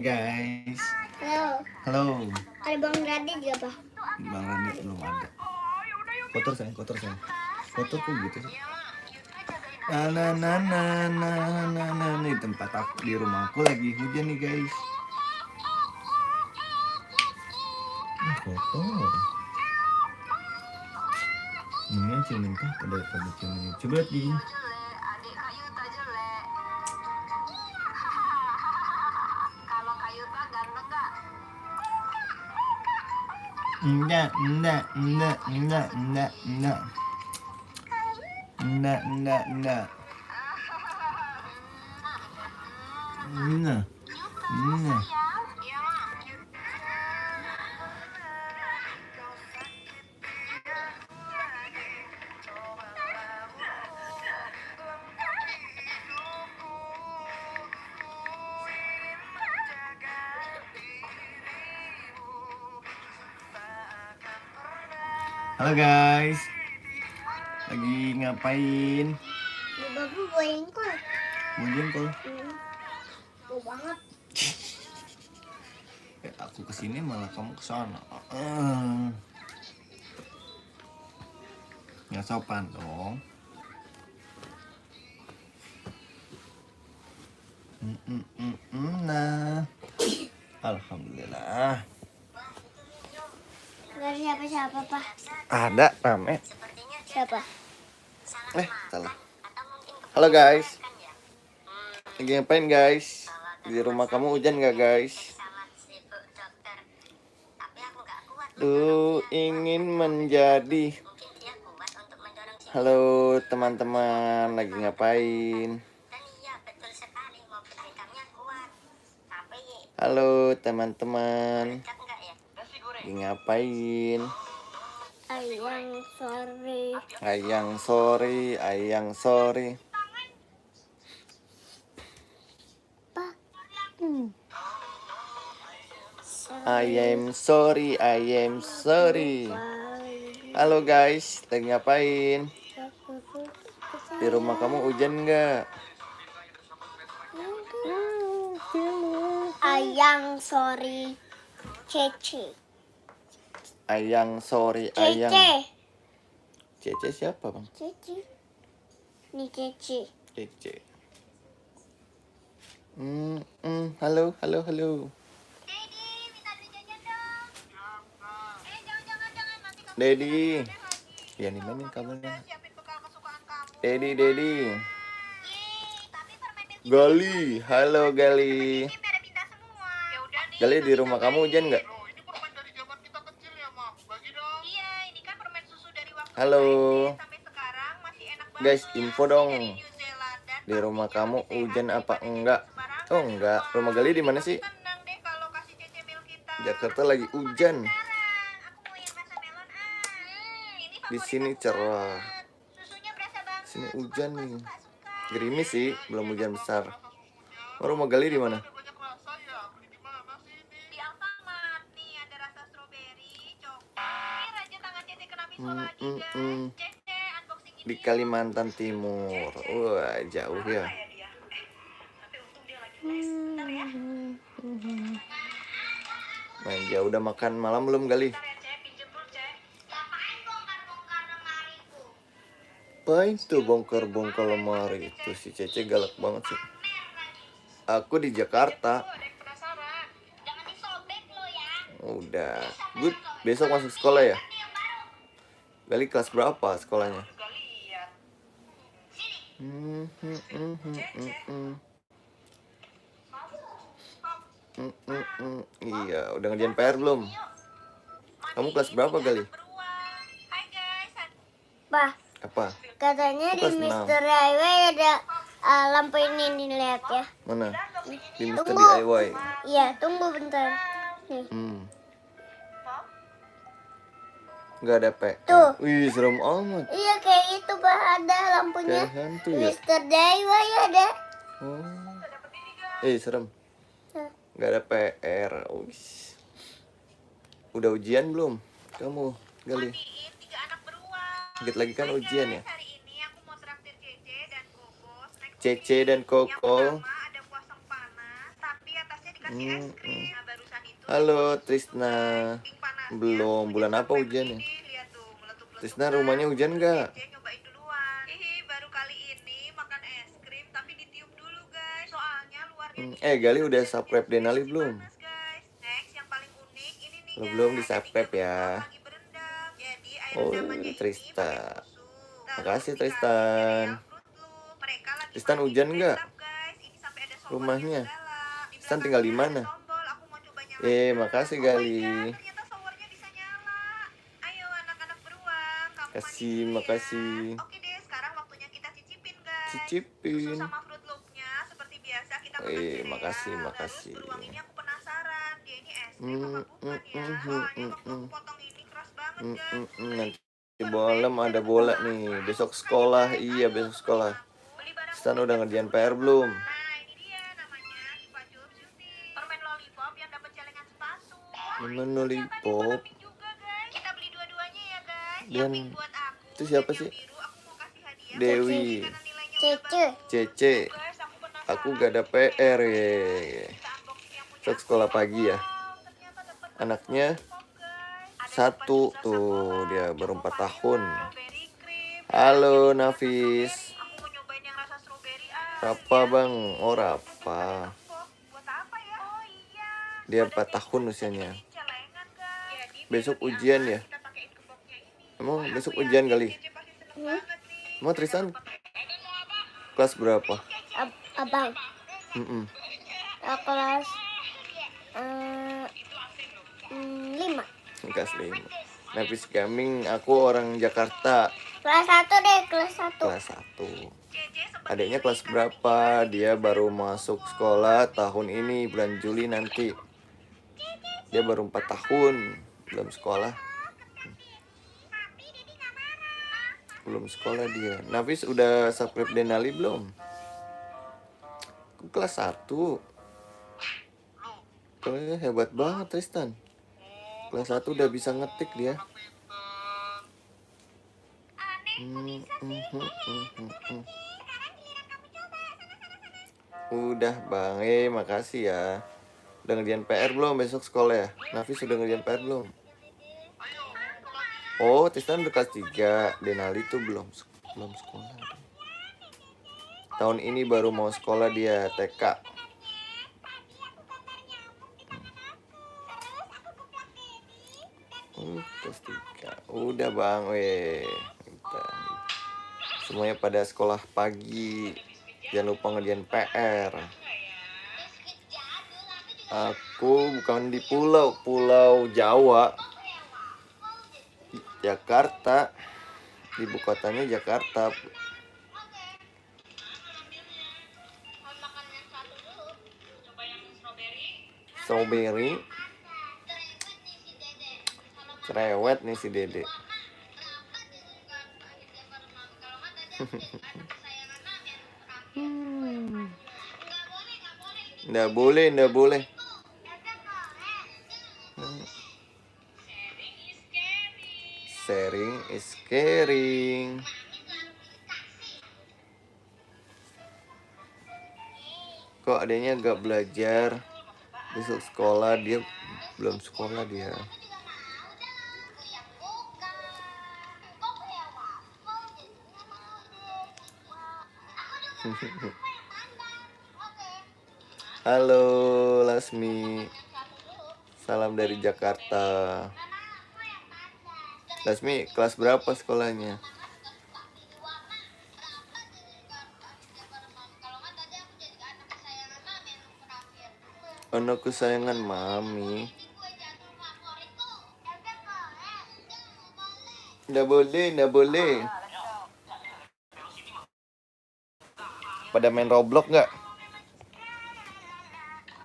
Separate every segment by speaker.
Speaker 1: Guys,
Speaker 2: Halo,
Speaker 1: halo.
Speaker 2: ada Bang Radit gak, Pak?
Speaker 1: Bang Rani belum ada. Kotor sayang. Kotor kok gitu sih. Nih tempat aku di rumah aku lagi hujan nih guys. Kotor. Ini ciumin kah? Pada ciumin. Coba lihat gigi. Enggak. Halo guys, lagi ngapain?
Speaker 2: Di babu gue jengkol.
Speaker 1: Mau jengkol?
Speaker 2: Bau banget.
Speaker 1: Aku kesini malah kamu kesana. Nggak sopan dong. Nah, alhamdulillah.
Speaker 2: Gak ada siapa-siapa, Pak.
Speaker 1: Ada rame.
Speaker 2: Siapa?
Speaker 1: Salah. Halo guys. Lagi ngapain guys? Di rumah kamu hujan nggak guys? Tuh ingin menjadi. Halo teman-teman, lagi ngapain? Halo teman-teman, lagi ngapain? Ayang sorry.
Speaker 2: Pak.
Speaker 1: I am sorry. Halo guys, lagi ngapain? Di rumah kamu hujan nggak?
Speaker 2: Ayang sorry. Cece.
Speaker 1: Cece siapa bang?
Speaker 2: Cece. Ini Cece.
Speaker 1: Cece. Halo. Dedi. Ya di mana kabarnya? Dedi. Gali, halo Gali. Gali di rumah kamu hujan nggak? Halo. Guys, info dong. Di rumah kamu hujan apa enggak? Oh enggak. Rumah Gali di mana sih? Jakarta lagi hujan. Di sini cerah. Sini hujan nih. Gerimis sih, belum hujan besar. Oh, rumah Gali di mana? Di Kalimantan Timur. Wah, jauh ya. Main jauh. Udah makan malam belum Gali? Apain tuh bongkar lemari? Itu si Cece galak banget sih. Aku di Jakarta. Udah. Good. Besok masuk sekolah ya? Gali kelas berapa sekolahnya? Iya, udah ngerjain PR belum? Kamu kelas berapa Gali?
Speaker 2: Pak.
Speaker 1: Apa?
Speaker 2: Katanya di
Speaker 1: Kelas 6.
Speaker 2: Mr. Highway ada lampu ini dilihat ya.
Speaker 1: Mana? Di Mr.
Speaker 2: Tunggu.
Speaker 1: DIY.
Speaker 2: Iya, tunggu bentar. Nih.
Speaker 1: Nggak ada PR.
Speaker 2: Tuh.
Speaker 1: Wih, serem amat.
Speaker 2: Iya kayak itu Pak, ada lampunya.
Speaker 1: Kayak hantu ya?
Speaker 2: Mr. DIY ada.
Speaker 1: Oh. Serem. Nggak ada PR. Wih. Udah ujian belum? Kamu, Gali? Dikit lagi kan ujian ya? Cece dan Koko. Halo Trisna. Belum, bulan apa hujannya? Trisna rumahnya hujan nggak? Baru kali ini makan es krim tapi ditiup dulu guys. Soalnya luarnya Gali udah subscribe Denali belum? Next yang paling unik ini nih guys. Belum di subscribe ya. Oh, Tristan. Makasih Tristan. Tristan hujan nggak? Rumahnya? Tristan tinggal di mana? Makasih Gali. Makasih. Oke deh, sekarang waktunya kita cicipin guys. Cicipin. Susu sama Fruit Loop-nya seperti biasa kita makan makasih. Terus beruang ini aku penasaran, dia ini es krim apa bukan ya? Soalnya waktu aku potong ini keras banget guys. Nanti malam ada bola nih, besok sekolah. Iya, besok sekolah. Stan udah ngerjain PR belum? Nah, ini dia namanya Kipajur Cuti. Permen lollipop yang dapat celengan sepatu. Permen lollipop. Kita beli dua-duanya ya guys. Dan itu siapa sih? Dewi. Cece. Aku gak ada PR ya. Besok sekolah pagi ya. Anaknya satu tuh, dia baru 4 tahun. Halo Nafis. Rapa bang, oh Rapa. Dia 4 tahun usianya. Besok ujian ya? Emang besok ujian kali? Emang Tristan kelas berapa?
Speaker 2: Abang. Kelas 5.
Speaker 1: Kelas 5. Nafis Gaming, aku orang Jakarta.
Speaker 2: Kelas 1 deh, kelas 1.
Speaker 1: Kelas 1. Adiknya kelas berapa? Dia baru masuk sekolah tahun ini, bulan Juli nanti. Dia baru 4 tahun, belum sekolah. Belum sekolah dia. Nafis udah subscribe Denali belum? Aku kelas 1. Kayaknya hebat banget Tristan. Kelas 1 udah bisa ngetik dia. Udah bang, makasih ya. Udah ngerjain PR belum besok sekolah ya? Nafis udah ngerjain PR belum? Oh, Tristan udah kelas 3. Denali tuh belum sekolah. Tahun ini baru mau sekolah dia, TK. Kelas 3. Udah bang, semuanya pada sekolah pagi. Jangan lupa ngerjain PR. Aku bukan di Pulau Jawa, Jakarta. Ibu kotanya Jakarta. Strawberry. Cerewet nih si Dede. Nggak boleh. Sharing is caring. Kok adanya gak belajar? Besok sekolah, dia belum sekolah dia. Halo Lasmi. Salam dari Jakarta. Lasmi, kelas berapa sekolahnya? Anak kesayangan mami. Nggak boleh. Pada main Roblox nggak?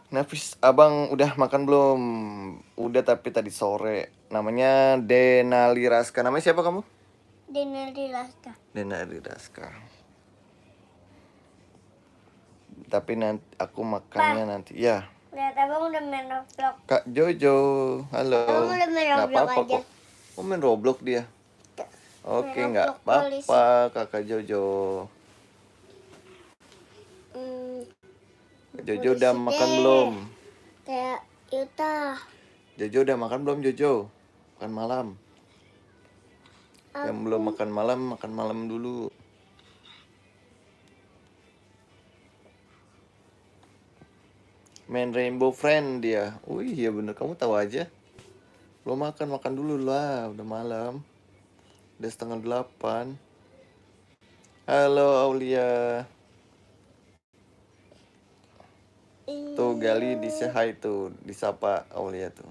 Speaker 1: Nafis, abang udah makan belum? Udah tapi tadi sore. Namanya Denali Raska. Namanya siapa kamu? Denali Raska. Tapi nanti aku makannya nanti. Ya.
Speaker 2: Lihat abang udah main Roblox.
Speaker 1: Kak Jojo, halo.
Speaker 2: Abang udah main Roblox
Speaker 1: apa-apa
Speaker 2: aja.
Speaker 1: kok. Oh, main Roblox dia. Oke, nggak apa-apa, Kakak Jojo. Kak Jojo udah makan belum?
Speaker 2: Kayak Yuta.
Speaker 3: Jojo udah makan belum Jojo? Makan malam. Yang belum makan malam dulu. Main Rainbow Friend dia. Oh iya bener, kamu tahu aja. Belum makan dulu lah, udah malam. Udah 7:30. Halo Aulia. Tuh Gali di say hi tuh, disapa Aulia tuh.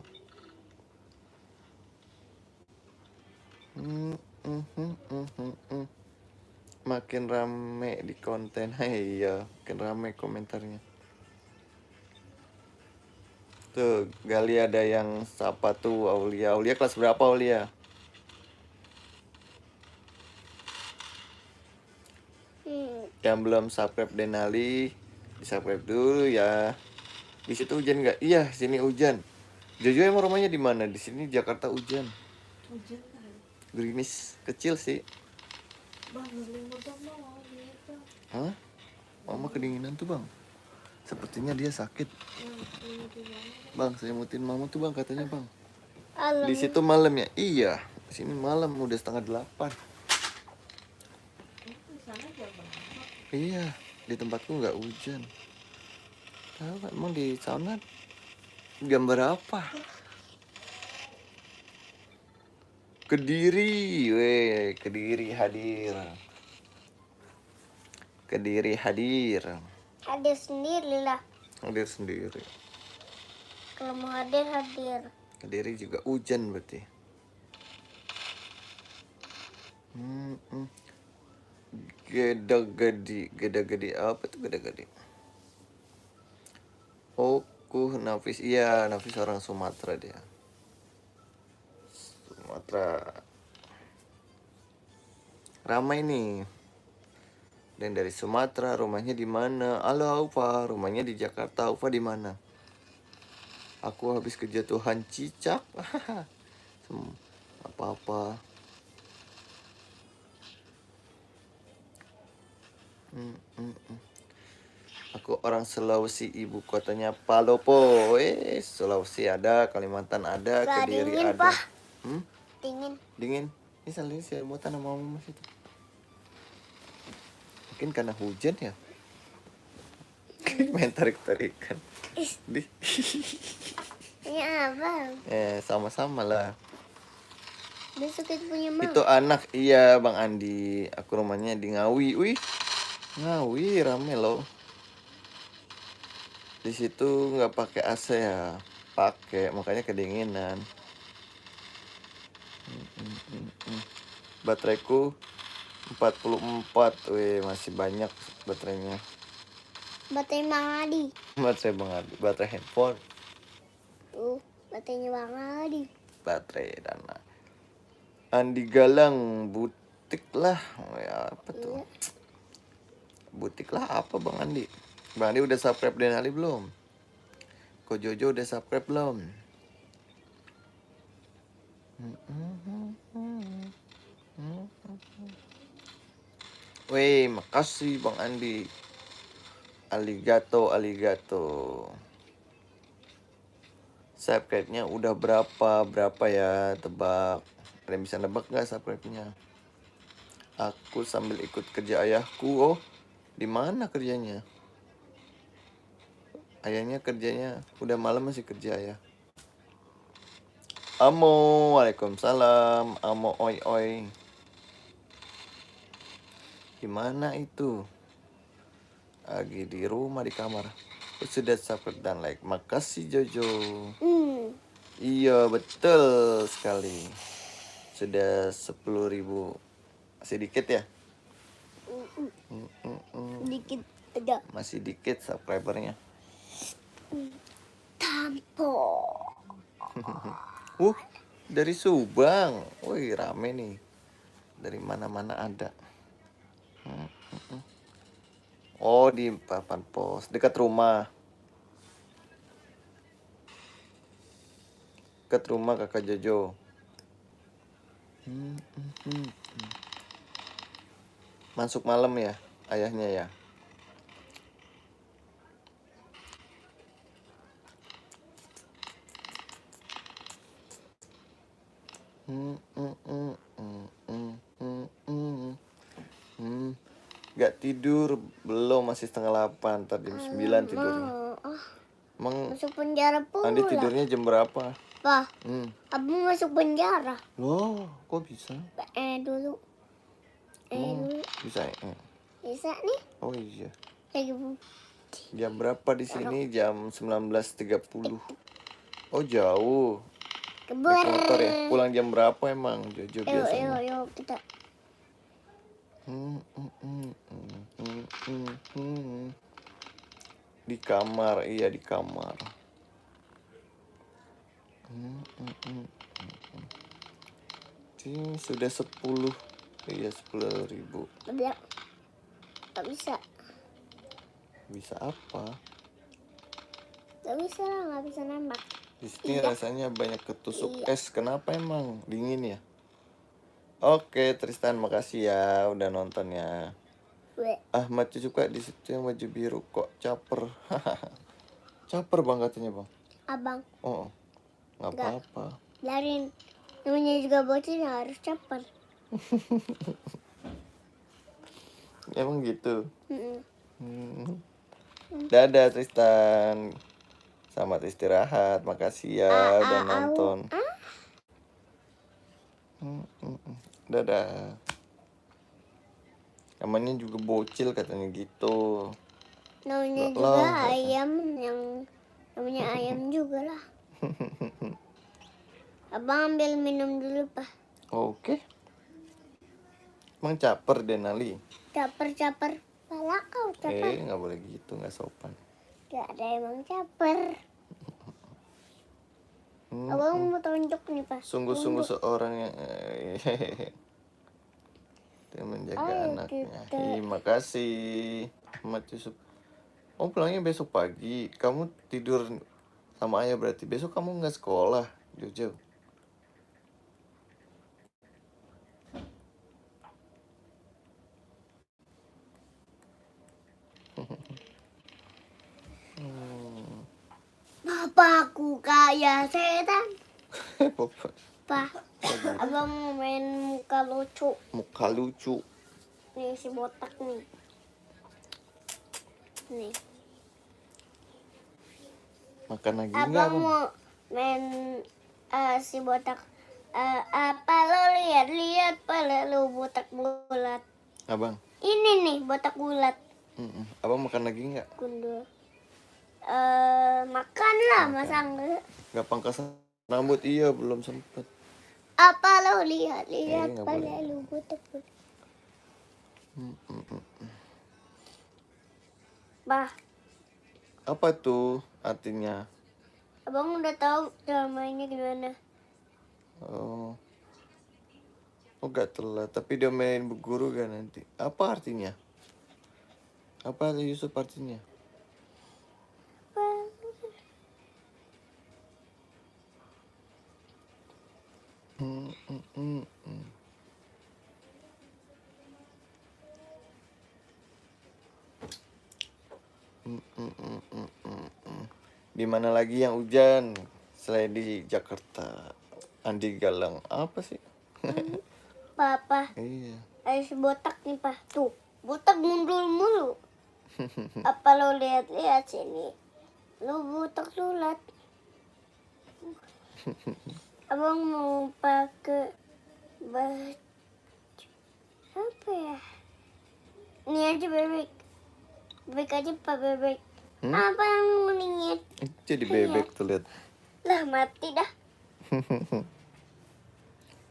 Speaker 3: Makin rame di konten. Iya, makin rame komentarnya. Tuh, Gali ada yang sapa tuh Aulia. Aulia kelas berapa Aulia? Yang belum subscribe Denali, di-subscribe dulu ya. Di situ hujan nggak? Iya, sini hujan. Jojo emang rumahnya di mana? Di sini Jakarta hujan.
Speaker 4: Hujan kan?
Speaker 3: Gerimis kecil sih.
Speaker 4: Bang, selimut dong bang, mau gitu.
Speaker 3: Hah? Mama kedinginan tuh bang. Sepertinya dia sakit. Bang, selimutin mama tuh bang katanya bang.
Speaker 2: Alam.
Speaker 3: Di situ malam ya? Iya. Di sini malam udah 7:30.
Speaker 4: Di sana aja bang.
Speaker 3: Iya, di tempatku nggak hujan. Tahu kan, emang di sana gambar apa? Kediri, weh, Kediri hadir. Kediri hadir.
Speaker 2: Hadir sendiri lah.
Speaker 3: Hadir sendiri.
Speaker 2: Kalau mau hadir, hadir.
Speaker 3: Kediri juga hujan berarti. Geda-gedi apa tuh geda-gedi? Oku Nafis, iya Nafis orang Sumatera dia. Sumatera. Ramai nih. Dan dari Sumatera, rumahnya di mana? Halo Aufa, rumahnya di Jakarta. Aufa di mana? Aku habis kejatuhan cicak. Apa-apa. Aku orang Sulawesi, ibu kotanya Palopo. Sulawesi ada, Kalimantan ada,
Speaker 2: Gak
Speaker 3: Kediri
Speaker 2: dingin,
Speaker 3: ada.
Speaker 2: Pak. Dingin.
Speaker 3: Dingin. Ini salin selimutan sama mama situ. Mungkin karena hujan ya. Main tarik-tarikan. Di.
Speaker 2: Ini abang.
Speaker 3: Sama-sama lah.
Speaker 2: Besok kita punya mama.
Speaker 3: Itu anak, iya Bang Andi. Aku rumahnya di Ngawi. Wih, Ngawi rame loh. Di situ nggak pakai AC ya, pakai makanya kedinginan. Bateraiku 44, wih masih banyak baterainya.
Speaker 2: Baterai Bang Adi.
Speaker 3: Baterai Bang Adi, baterai handphone,
Speaker 2: Baterainya Bang Adi.
Speaker 3: baterai dana. Andi Galang, butik lah, oh, ya apa tuh? Butik lah apa Bang Andi? Bang Andi udah subscribe Denali belum? Ko Jojo udah subscribe belum? Wih, makasih Bang Andi. Aligato. Subscribe-nya udah berapa ya? Tebak. Ada yang bisa nebak nggak subscribe-nya? Aku sambil ikut kerja ayahku. Oh, di mana kerjanya? Ayahnya kerjanya udah malam masih kerja ya. Amo, waalaikumsalam. Amo, oi. Gimana itu? Lagi di rumah di kamar. Sudah subscribe dan like. Makasih Jojo. Iya betul sekali. Sudah 10.000. Masih dikit ya?
Speaker 2: Dikit aja.
Speaker 3: Masih dikit subscribernya.
Speaker 2: Tampo.
Speaker 3: Dari Subang. Wih rame nih. Dari mana-mana ada. Oh di papan pos dekat rumah. Dekat rumah kakak Jojo. Masuk malam ya ayahnya ya. Hmm, hmm, hmm, hmm, hmm, hmm, hmm, hmm. Gak tidur belum, masih setengah 8, ntar jam 9 tidurnya.
Speaker 2: Mau.
Speaker 3: Emang
Speaker 2: Masuk penjara
Speaker 3: Andi
Speaker 2: pula.
Speaker 3: tidurnya jam berapa?
Speaker 2: Pak,
Speaker 3: Hmm.
Speaker 2: abang masuk penjara.
Speaker 3: Loh, kok bisa?
Speaker 2: Dulu.
Speaker 3: Emang
Speaker 2: Dulu.
Speaker 3: bisa?
Speaker 2: Bisa nih.
Speaker 3: Oh iya.
Speaker 2: Lagi
Speaker 3: Jam berapa di sini? Jam 19.30. Oh jauh.
Speaker 2: keber.
Speaker 3: Naik motor ya? Pulang jam berapa emang Jojo biasanya?
Speaker 2: Yuk, kita.
Speaker 3: Hmm, hmm, hmm, hmm, hmm, hmm, hmm. Di kamar, iya di kamar. Hmm, hmm, hmm, hmm. Ini sudah 10. Iya 10.000.
Speaker 2: Gak bisa.
Speaker 3: Bisa apa?
Speaker 2: Gak bisa lah, gak bisa nembak.
Speaker 3: Di sini
Speaker 2: Iya.
Speaker 3: rasanya banyak ketusuk
Speaker 2: Iya.
Speaker 3: es. Kenapa emang? Dingin ya? Oke, Tristan, makasih ya udah nonton ya.
Speaker 2: Gue.
Speaker 3: Ahmad suka di situ yang baju biru kok caper. Caper bang katanya bang.
Speaker 2: Abang,
Speaker 3: Oh, nggak
Speaker 2: Nggak.
Speaker 3: apa-apa.
Speaker 2: biarin. Namanya juga bocil harus caper.
Speaker 3: Emang gitu.
Speaker 2: Mm-mm.
Speaker 3: Hmm. Dadah Tristan. Selamat istirahat. Makasih ya udah nonton. Dadah. Namanya juga bocil katanya gitu.
Speaker 2: Namanya
Speaker 3: Loh,
Speaker 2: juga
Speaker 3: kata.
Speaker 2: ayam yang namanya ayam juga lah. Abang ambil minum dulu, Pak.
Speaker 3: Oke. Emang caper Denali?
Speaker 2: Caper. Pala kau caper.
Speaker 3: Nggak boleh gitu, nggak sopan.
Speaker 2: Gak ada emang caper. Abang mau tunjuk nih, Pak.
Speaker 3: Sungguh-sungguh seorang yang dia menjaga
Speaker 2: Ayo
Speaker 3: anaknya.
Speaker 2: kita.
Speaker 3: Terima kasih Ahmad Yusuf. Oh pulangnya besok pagi. Kamu tidur sama ayah berarti. Besok kamu nggak sekolah, Jojo.
Speaker 2: Bapakku kayak setan.
Speaker 3: Bapak,
Speaker 2: Pak, abang mau main muka lucu.
Speaker 3: muka lucu.
Speaker 2: Nih si botak nih. Nih.
Speaker 3: Makan lagi nggak
Speaker 2: Abang
Speaker 3: bang?
Speaker 2: mau main si botak. Apa lo lihat pala lo botak bulat.
Speaker 3: Abang,
Speaker 2: Ini nih botak bulat.
Speaker 3: abang makan lagi nggak?
Speaker 2: Gundul. Makan lah, masa enggak?
Speaker 3: Nggak pangkas rambut? Iya belum sempet.
Speaker 2: Apa lo lihat
Speaker 3: nggak
Speaker 2: pala
Speaker 3: boleh.
Speaker 2: lo botak bulat. Bah,
Speaker 3: Apa tuh artinya?
Speaker 2: abang udah tahu cara mainnya gimana?
Speaker 3: Oh, oh nggak telat. Tapi dia main berguru kan nanti. Apa artinya? Apa Yusuf artinya? Di mana lagi yang hujan selain di Jakarta? Andi Galang apa sih?
Speaker 2: Papa,
Speaker 3: Iya.
Speaker 2: ada si botak nih, Pak. Tuh, botak mundur mulu. Apa lo lihat sini? Lo botak sulat. Abang mau pakai baju apa ya? Ini aja bebek. Bebek aja Pak, bebek. Apa yang meningit?
Speaker 3: Jadi bebek tuh lihat.
Speaker 2: Lah mati dah.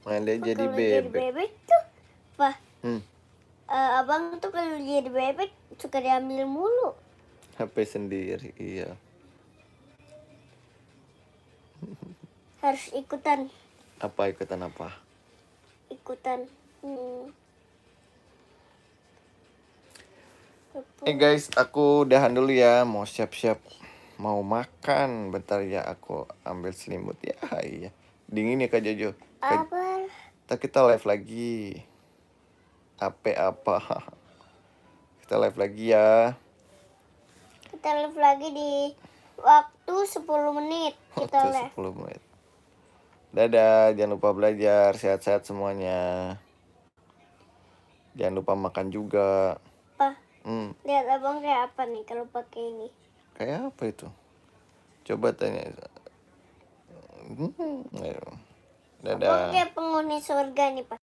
Speaker 3: Malah jadi
Speaker 2: Kalau jadi
Speaker 3: bebek.
Speaker 2: bebek tuh, Pak.
Speaker 3: Hmm.
Speaker 2: Abang tuh kalau jadi bebek suka diambil mulu.
Speaker 3: HP sendiri, iya.
Speaker 2: Harus ikutan.
Speaker 3: Apa ikutan apa?
Speaker 2: Ikutan.
Speaker 3: Guys, aku udahan dulu ya, mau siap-siap mau makan. Bentar ya, aku ambil selimut ya. Iya. Dingin ya Kak Jojo.
Speaker 2: Apa?
Speaker 3: Kita live lagi. Apa? Kita live lagi ya.
Speaker 2: Kita live lagi di waktu 10 menit. Kita
Speaker 3: Waktu
Speaker 2: live.
Speaker 3: 10 menit. Dadah, jangan lupa belajar, sehat-sehat semuanya. Jangan lupa makan juga.
Speaker 2: Pa,
Speaker 3: Hmm,
Speaker 2: lihat abang kayak apa nih kalau pakai ini?
Speaker 3: kayak apa itu? Coba tanya. Ayo.
Speaker 2: Abang
Speaker 3: Dadah.
Speaker 2: kayak penghuni surga nih, Pa.